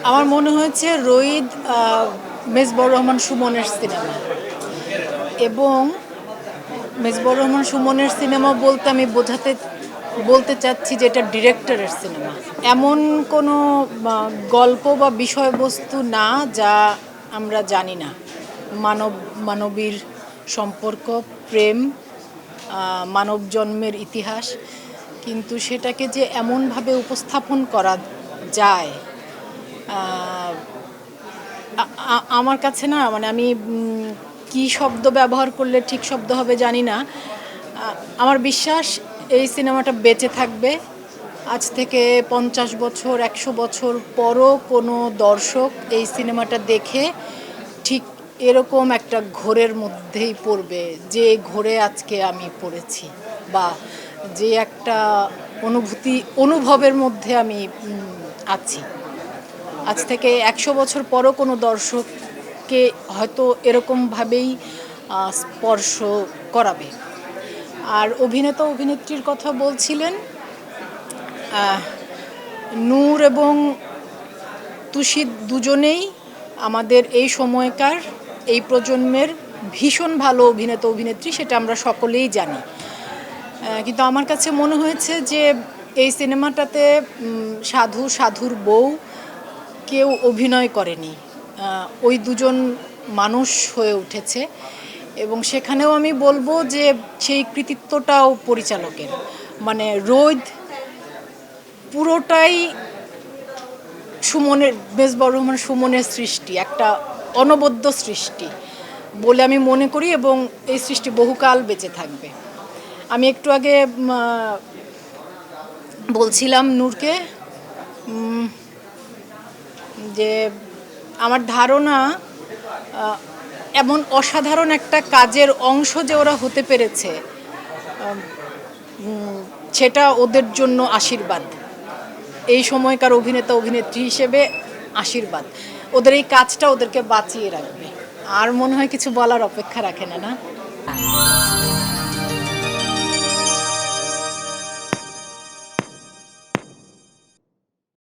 আমার মনে হয়েছে রোহিত মেজবুর রহমান সুমনের সিনেমা। এবং মেজবুর রহমান সুমনের সিনেমা বলতে আমি বলতে চাচ্ছি যে এটা ডিরেক্টরের সিনেমা। এমন কোনো গল্প বা বিষয়বস্তু না যা আমরা জানি না। মানবীর সম্পর্ক, প্রেম, মানব জন্মের ইতিহাস, কিন্তু সেটাকে যে এমনভাবে উপস্থাপন করা যায়, আমার কাছে না, মানে আমি কি শব্দ ব্যবহার করলে ঠিক শব্দ হবে জানি না। আমার বিশ্বাস এই সিনেমাটা বেঁচে থাকবে। আজ থেকে 50 বছর, 100 বছর পরও কোনো দর্শক এই সিনেমাটা দেখে ঠিক এরকম একটা ঘোরের মধ্যেই পড়বে, যে ঘোরে আজকে আমি পড়েছি, বা যে একটা অনুভবের মধ্যে আমি আছি। আজ থেকে 100 বছর পরও কোনো দর্শককে হয়তো এরকমভাবেই স্পর্শ করাবে। আর অভিনেতা অভিনেত্রীর কথা বলছিলেন, নূর এবং তুষিত দুজনেই আমাদের এই সময়কার, এই প্রজন্মের ভীষণ ভালো অভিনেতা অভিনেত্রী, সেটা আমরা সকলেই জানি। কিন্তু আমার কাছে মনে হয়েছে যে এই সিনেমাটাতে সাধুর বউ কেউ অভিনয় করেনি। ওই দুজন মানুষ হয়ে উঠেছে, এবং সেখানেও আমি বলবো যে সেই কৃতিত্বটাও পরিচালকের। মানে রোদ পুরোটাই মেজবুর রহমান সুমনের সৃষ্টি, একটা অনবদ্য সৃষ্টি বলে আমি মনে করি, এবং এই সৃষ্টি বহুকাল বেঁচে থাকবে। আমি একটু আগে বলছিলাম নূরকে যে আমার ধারণা এমন অসাধারণ একটা কাজের অংশ যে ওরা হতে পেরেছে, সেটা ওদের জন্য আশীর্বাদ। এই সময়কার অভিনেতা অভিনেত্রী হিসেবে আশীর্বাদ। ওদের এই কাজটা ওদেরকে বাঁচিয়ে রাখবে। আর মনে হয় কিছু বলার অপেক্ষা রাখে না, না?